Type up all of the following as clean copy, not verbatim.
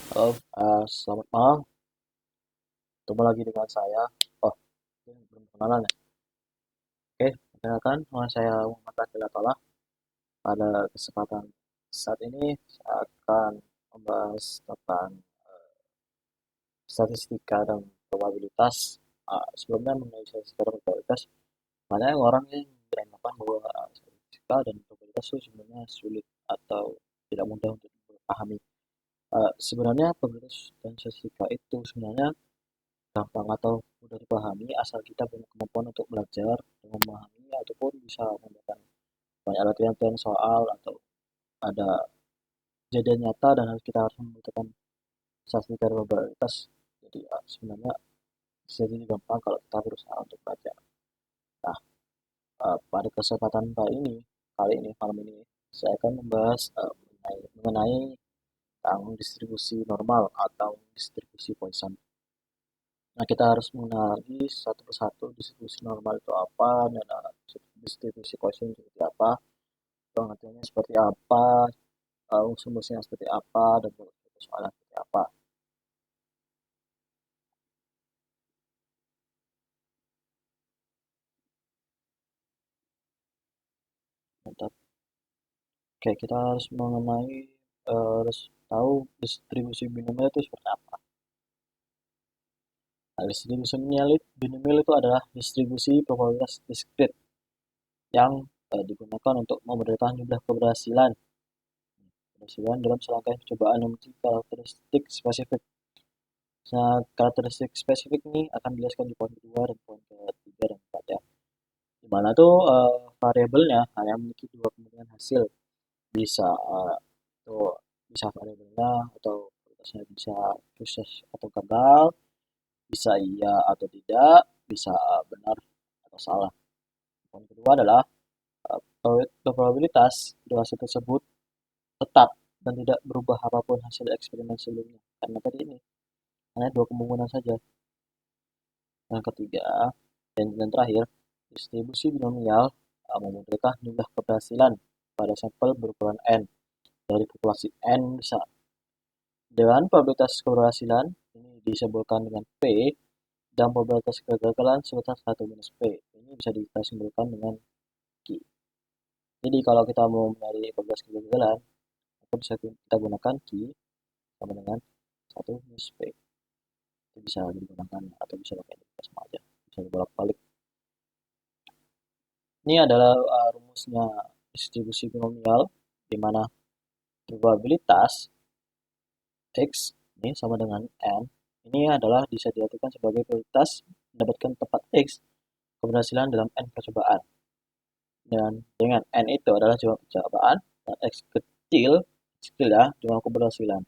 Halo, selamat malam. Ketemu lagi dengan saya. Oh, ini belum kenalan ya? Oke, perkenalkan, nama saya Muhammad Akil Atala. Pada kesempatan saat ini, saya akan membahas tentang statistika dan probabilitas. Sebelumnya mengenai statistika dan probabilitas, banyak orang yang beranggapan bahwa statistika dan probabilitas itu sebenarnya sulit atau tidak mudah untuk dipahami. Sebenarnya probabilitas dan statistika itu sebenarnya gampang atau mudah dipahami asal kita punya kemampuan untuk belajar dan memahami ataupun bisa membuat banyak latihan soal atau ada kejadian nyata dan kita harus membutuhkan statistika dan probabilitas. Jadi sebenarnya bisa jadi gampang kalau kita berusaha untuk belajar. Nah, pada kesempatan kali ini malam ini saya akan membahas mengenai tentang distribusi normal atau distribusi Poisson. Nah, kita harus mengenali satu persatu distribusi normal itu apa, dan distribusi Poisson seperti apa, pengertiannya seperti apa, rumus-rumusnya seperti apa, dan persoalan seperti apa. Mantap. Oke, kita harus harus tahu distribusi binomial itu seperti apa. Nah, distribusi binomial itu adalah distribusi probabilitas diskrit yang digunakan untuk memberikan jumlah keberhasilan dalam serangkaian percobaan yang memiliki karakteristik spesifik. Nah, karakteristik spesifik ini akan dijelaskan di poin kedua dan poin ketiga dan keempat ya. Di mana tuh variabelnya hanya memiliki dua kemungkinan hasil. Bisa itu bisa variabelnya atau kualitasnya bisa sukses atau gagal, bisa iya atau tidak, bisa benar atau salah. Poin kedua adalah probabilitas dua hasil tersebut tetap dan tidak berubah apapun hasil eksperimen sebelumnya. Karena tadi ini hanya dua kemungkinan saja. Yang ketiga, dan terakhir, distribusi binomial memudahkan jumlah keberhasilan pada sampel berukuran N dari populasi N besar. Dengan probabilitas keberhasilan ini disebutkan dengan P dan probabilitas kegagalan sebesar 1 minus P. Ini bisa kita simpulkan dengan Q. Jadi kalau kita mau mencari probabilitas kegagalan, maka bisa kita gunakan Q sama dengan 1 minus P. Itu bisa digunakan atau bisa pakai sama aja. Bisa bolak-balik. Ini adalah rumusnya distribusi binomial di mana probabilitas X ini sama dengan N. Ini adalah bisa diartikan sebagai probabilitas mendapatkan tempat X keberhasilan dalam N percobaan. Dan dengan N itu adalah jumlah percobaan dan X kecil ya, jumlah keberhasilan.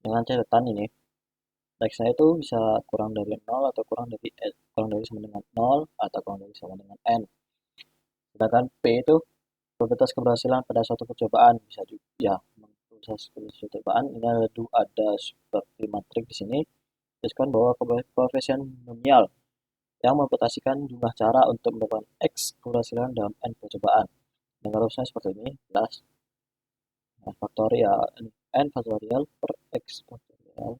Dengan catatan ini, X-nya itu bisa kurang dari 0 atau kurang dari sama dengan 0 atau kurang dari sama dengan N. Sedangkan P itu probabilitas keberhasilan pada suatu percobaan bisa juga ya proses percobaan ini ada seperti matrik di sini disebutkan bahwa koefisien nominal yang memperhatikan jumlah cara untuk mendapatkan X keberhasilan dalam N percobaan. Dan rumusnya seperti ini, plus faktorial N faktorial per X faktorial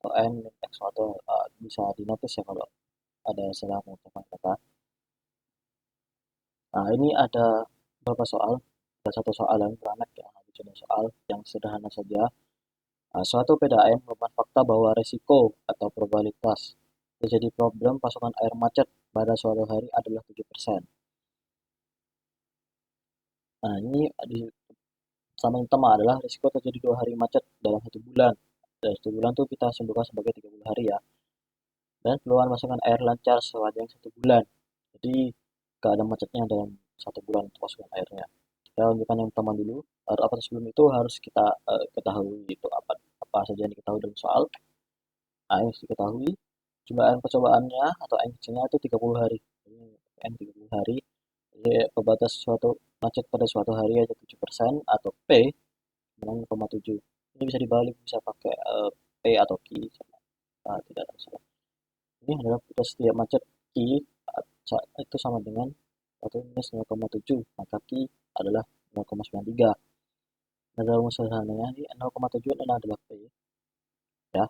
atau N X faktorial bisa dinotis ya kalau ada salah mengucapkan kata. Nah, ini ada beberapa soal. Ada satu soal yang beranak ya, coba soal yang sederhana saja. Suatu PDAM merupakan fakta bahwa risiko atau probabilitas terjadi problem pasokan air macet pada suatu hari adalah 7%. Nah, ini sama yang utama adalah risiko terjadi 2 hari macet dalam 1 bulan. Dalam 1 bulan tuh kita simpulkan sebagai 30 hari ya. Dan peluang pasokan air lancar sepanjang 1 bulan. Jadi gak ada macetnya dalam 1 bulan pasokan airnya. Kita lanjutkan yang pertama dulu. Apa sebelum itu harus kita ketahui itu apa saja yang diketahui dalam soal. Nah, yang harus diketahui jumlah N percobaannya atau N kecilnya itu 30 hari. Ini N 30 hari. Jadi pembatas suatu macet pada suatu hari aja 7% atau P 0,7. Ini bisa dibalik, bisa pakai P atau Q sama, tidak ada masalah. Ini adalah putus setiap macet Q itu sama dengan 1 minus 0,7, maka Q adalah 0,93. Ada rumus sederhananya ini 0,7 adalah P ya.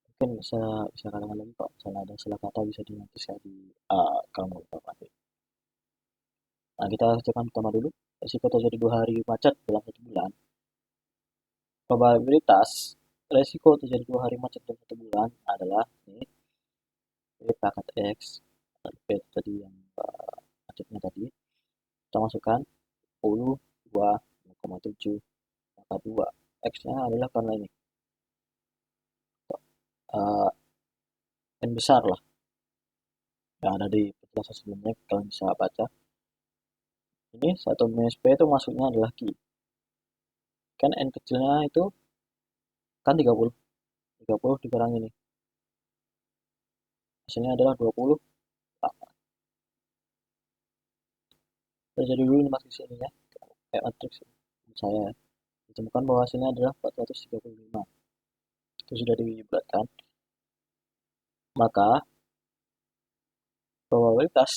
Mungkin bisa kalian lagi kalau misalnya ada salah kata bisa dinotis ya di kolom komentar nanti. Nah, kita cekkan pertama dulu. Risiko terjadi 2 hari macet dalam 1 bulan. Probabilitas resiko terjadi 2 hari macet dalam 1 bulan adalah ini P pangkat X, P tadi yang macetnya tadi. Kita masukkan 10, 2, 0,7, pangkat 2. X-nya adalah karena ini. Uh, N besar lah. Yang ada di penjelasan sebelumnya, kalian bisa baca. Ini 1 minus P itu masuknya adalah Q. Kan N kecilnya itu kan 30. 30 dikurangi ini. Hasilnya adalah 20. Kita jadi dulu matriks ini ya. Kayak matriks saya. Ditemukan bahwa hasilnya adalah 435. Itu sudah dibulatkan. Maka probabilitas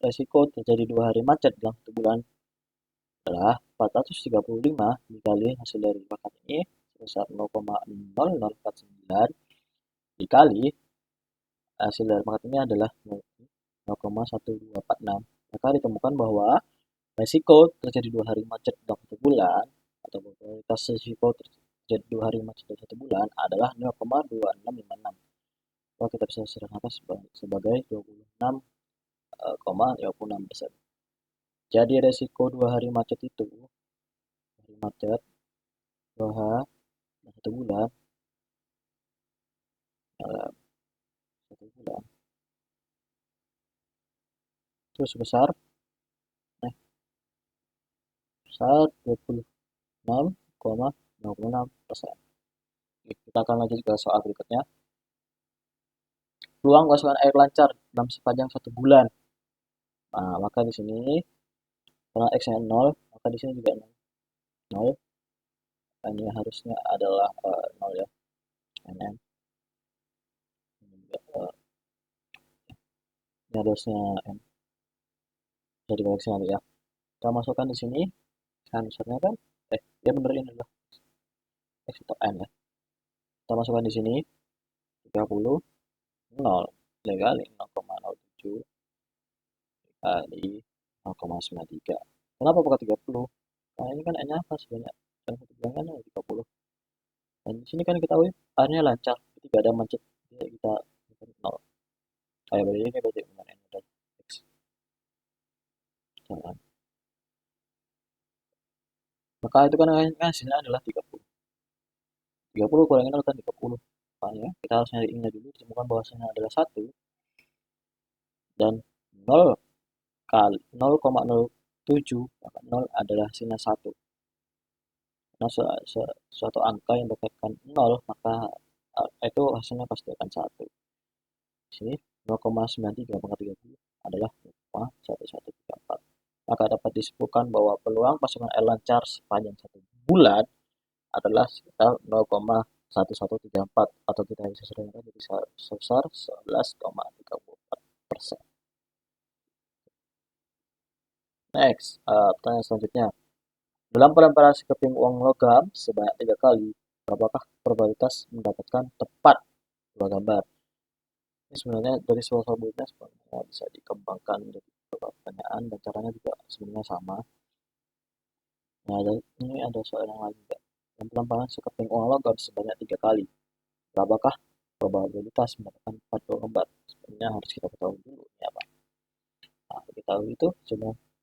resiko terjadi 2 hari macet dalam 1 bulan adalah 435 dikali hasil dari pangkat ini sebesar 0,0049 dikali hasil dari pangkat ini adalah 0,1246. Maka ditemukan bahwa resiko terjadi 2 hari macet dalam 1 bulan atau probabilitas resiko terjadi 2 hari macet dalam 1 bulan adalah 0,2656. Maka kita bisa sederhanakan sebagai 26,56%. Jadi resiko 2 hari macet itu 2 hari macet 2H dalam 1 bulan dalam 1 bulan itu sebesar 26,56%. Kita akan lanjut ke soal berikutnya. Peluang kosongan air lancar dalam sepanjang 1 bulan. Nah, maka di sini karena x-nya 0, maka di sini juga 0. Ini harusnya adalah 0 ya. NM. Ini harusnya N. Jadi koreksi nanti ya. Kita masukkan di sini answernya kan ya bener ini adalah x atau n ya. Kita masukkan di sini 30 0 dikali 0,07 dikali 0,93. Kenapa bukan 30? Nah, ini kan n-nya apa sebanyak yang 1 bulan kan 30. Dan di sini kan kita tahu airnya lancar, ketika ada macet kita 0. Kayak berarti ini berarti benar n dan x. Jangan. Maka itu kan hasilnya adalah 30. 30 kurangin 0 kan 30. Makanya kita harus nyari ini dulu, ditemukan bahwasanya adalah 1 dan 0 kali 0,07 maka 0 adalah hasilnya 1. Nah, suatu angka yang berkaitan 0 maka itu hasilnya pasti akan 1. Di sini 0,93 pangkat 30 adalah 0,1134. Maka dapat disebutkan bahwa peluang pasangan air lancar sepanjang 1 bulan adalah sekitar 0,1134 atau kita bisa sederhanakan jadi sebesar 11,34%. Next, pertanyaan selanjutnya. Dalam pelemparan sekeping uang logam sebanyak 3 kali, berapakah probabilitas mendapatkan tepat 2 gambar? Ini sebenarnya dari soal-soal berikutnya sebenarnya bisa dikembangkan menjadi beberapa pertanyaan dan caranya juga sebenarnya sama. Nah, ini ada soal yang lain juga. Dalam pelemparan sekeping uang logam sebanyak 3 kali, berapakah probabilitas mendapatkan 4 gambar? Sebenarnya harus kita ketahui dulu ini apa. Nah, kita tahu itu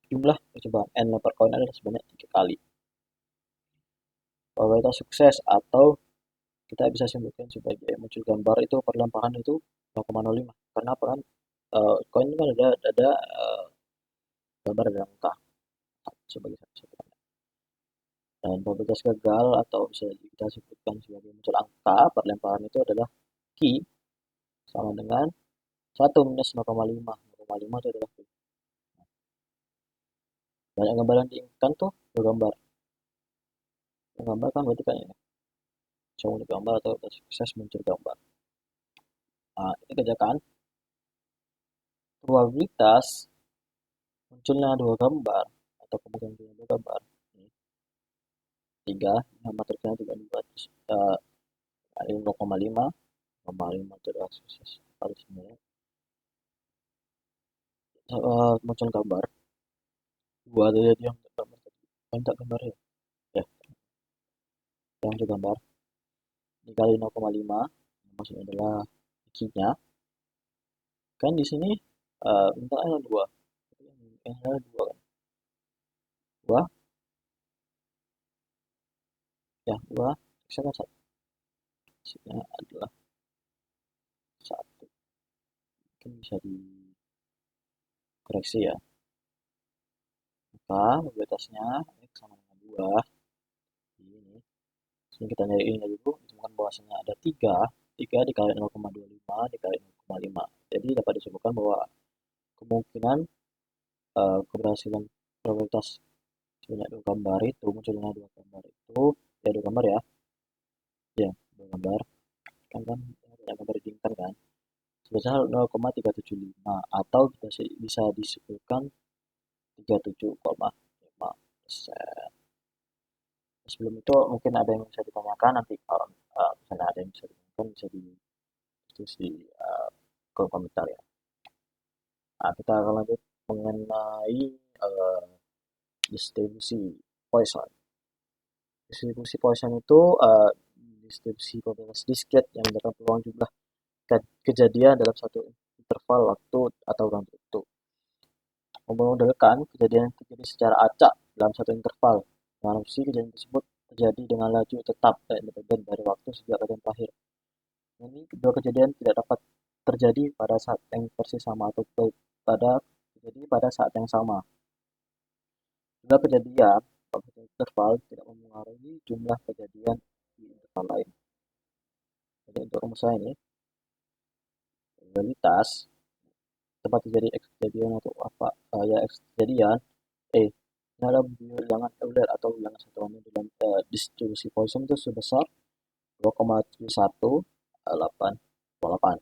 jumlah percobaan n lempar koin adalah sebanyak 3 kali. Probabilitas sukses atau kita bisa simpulkan sebagai muncul gambar itu perlemparan itu 0,05. Karena apa kan koin kan ada gambar dan angka sebagai satu. Dan probabilitas gagal atau bisa kita sebutkan sebagai muncul angka perlemparan itu adalah Q sama dengan 1 minus 0,5. 0,5 itu adalah Q. Banyak gambar yang diinginkan tuh 2 gambar. Gambar kan berarti kan ini. Muncul gambar atau sukses muncul gambar. Nah, ini kerjakan. Probabilitas munculnya 2 gambar atau kemungkinan 2 gambar 3, materinya 32, terus kali 0,5, 0,5 itu adalah sukses kali 9. Muncul gambar, dua tadi yang gambar tadi. Minta gambar ya? Ya, yang itu gambar. Dikali 0,5, maksudnya adalah X-nya. Kan di sini minta ada 2. Yang ada 2 kan? 2, ya 2, X-nya kan 1. X-nya adalah 1. Mungkin bisa dikoreksi ya. Maka probabilitasnya X sama dengan 2. Ini. Sini kita nyari ini dulu, ditemukan bahwasanya ada 3, 3 dikali 0,25 dikali 0,5. Jadi dapat disebutkan bahwa kemungkinan keberhasilan probabilitas sebanyak 2 gambar itu, munculnya 2 gambar itu, ya 2 gambar ya, ya 2 gambar, kan banyak gambar diinginkan kan, sebesar 0,375 atau bisa disebutkan 37,5%. Sebelum itu mungkin ada yang bisa ditanyakan, nanti kalau misalnya ada yang bisa ditanyakan bisa diskusi kolom komentar ya. Nah, kita akan lanjut mengenai distribusi Poisson. Distribusi Poisson itu distribusi probabilitas diskret yang mendapat peluang jumlah kejadian dalam satu interval waktu atau ruang tertentu. Memodelkan kejadian yang terjadi secara acak dalam satu interval, dengan opsi kejadian tersebut terjadi dengan laju tetap dan independen dari waktu sejak kejadian terakhir. Ini kedua kejadian tidak dapat terjadi pada saat yang persis sama atau terjadi pada saat yang sama. Jumlah kejadian pada interval tidak mempengaruhi jumlah kejadian di interval lain. Jadi untuk rumusnya ini, probabilitas tempat terjadi X kejadian atau apa ya X kejadian dalam bilangan Euler atau bilangan satuannya dalam distribusi Poisson itu sebesar 2,7188.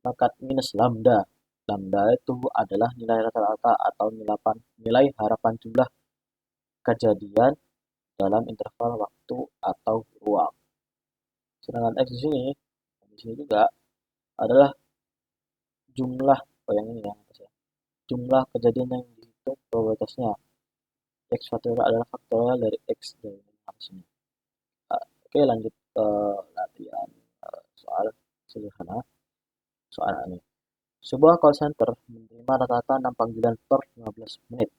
Pangkat minus lambda. Lambda itu adalah nilai rata-rata atau nilai harapan jumlah kejadian dalam interval waktu atau ruang. Sedangkan X di sini juga adalah jumlah, yang ini ya, jumlah kejadian yang dihitung probabilitasnya. X faktorial adalah faktorial dari X dari sini. Oke, lanjut ke latihan soal sederhana. Soal ini. Sebuah call center menerima rata-rata 6 panggilan per 15 menit.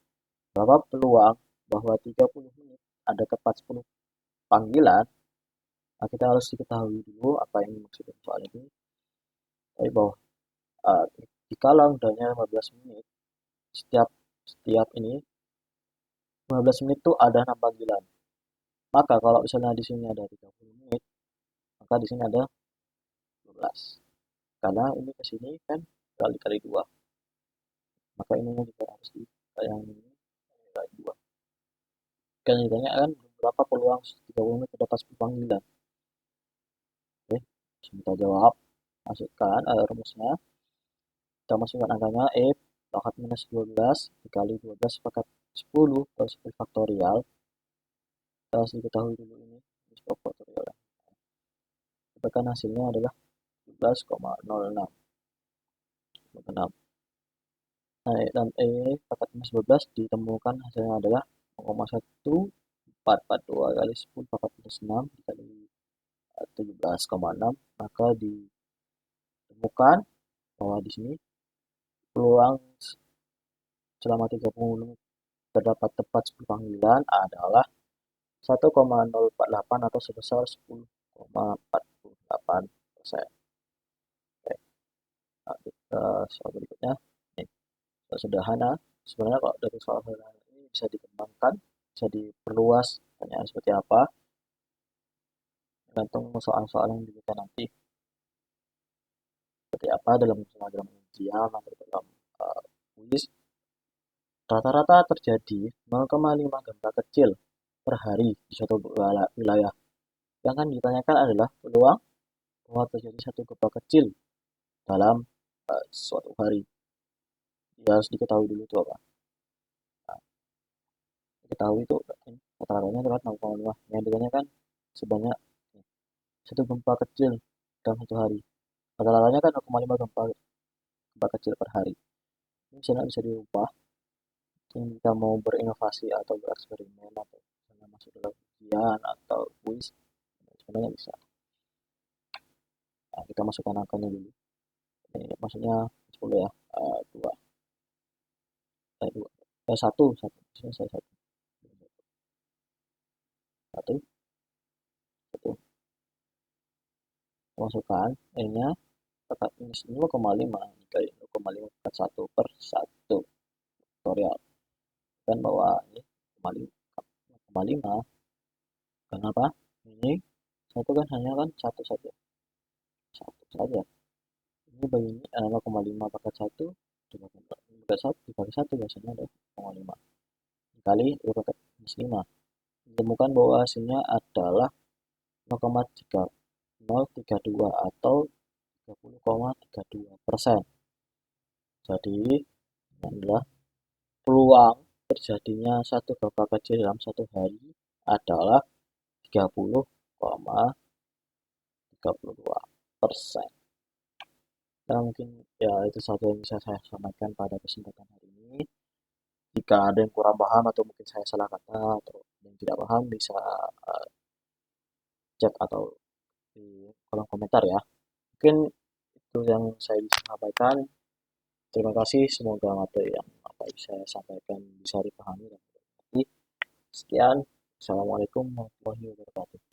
Berapa peluang bahwa 30 menit ada tepat 10 panggilan? Nah, kita harus diketahui dulu apa yang dimaksud soal ini. Jadi bahwa jika lambdanya 15 menit, setiap ini 15 menit itu ada 6 panggilan. Maka kalau misalnya di sini ada 30 menit, maka di sini ada 12. Karena ini ke sini kan kali 2. Maka ini juga harus yang ini kali 2. Kan ditanya kan berapa peluang 30 menit terdapat 10 panggilan. Oke, kita jawab. Masukkan rumusnya. Kita masukkan angkanya pangkat minus 12 dikali 12 pangkat 10 plus 10 faktorial. Kita harus diketahui dulu ini faktorial. Tekan hasilnya adalah 17,06. Nah, dan pangkat minus 12 ditemukan hasilnya adalah 0,1442 kali 10 pangkat minus 6 dikali 17,6, maka ditemukan bahwa di sini peluang selama 30 menit terdapat tepat 10 panggilan adalah 1,048 atau sebesar 10,48%. Oke, nah, kita soal berikutnya. Nih, soal sederhana. Sebenarnya kalau dari soal sederhana ini bisa dikembangkan, bisa diperluas pertanyaan seperti apa, tergantung soal-soal yang diberikan nanti. Seperti apa dalam ujian atau dalam kuis. Rata-rata terjadi 0,5 gempa kecil per hari di suatu wilayah. Yang akan ditanyakan adalah peluang bahwa terjadi satu gempa kecil dalam suatu hari. Ya, harus diketahui dulu itu apa. Nah, diketahui itu rata-ratanya terlihat 0,5. Yang bedanya kan sebanyak satu gempa kecil dalam satu hari. Rata-ratanya kan 0,5 gempa, gempa kecil per hari. Ini misalnya bisa diubah. Mungkin kita mau berinovasi atau bereksperimen atau misalnya masuk dalam ujian atau kuis, sebenarnya bisa. Nah, kita masukkan angkanya dulu. Ini maksudnya 10 ya. 2, 2, 1, 1, selesai 1, 1, 1. Masukkan E-nya, minus 0,5 dikali 0,5 per 1 per 1 faktorial. Dan bahwa ini 0,5. Kenapa? Ini satu kan hanya kan satu saja. Satu saja. Ini bagi ini 0,5 pangkat 1 dibagi 1 dibagi 1 biasanya ada 0,5 dikali 2 pangkat minus 5. Ditemukan bahwa hasilnya adalah 0,3032 atau 30,32%. Jadi ini adalah peluang terjadinya satu gempa kecil dalam satu hari adalah 30,32%. Nah, mungkin ya itu saja yang bisa saya sampaikan pada kesempatan hari ini. Jika ada yang kurang paham atau mungkin saya salah kata atau yang tidak paham bisa chat atau di kolom komentar ya. Mungkin itu yang saya bisa sampaikan. Terima kasih, semoga materi yang apa bisa saya sampaikan bisa dipahami dan dimengerti. Sekian, Assalamualaikum warahmatullahi wabarakatuh.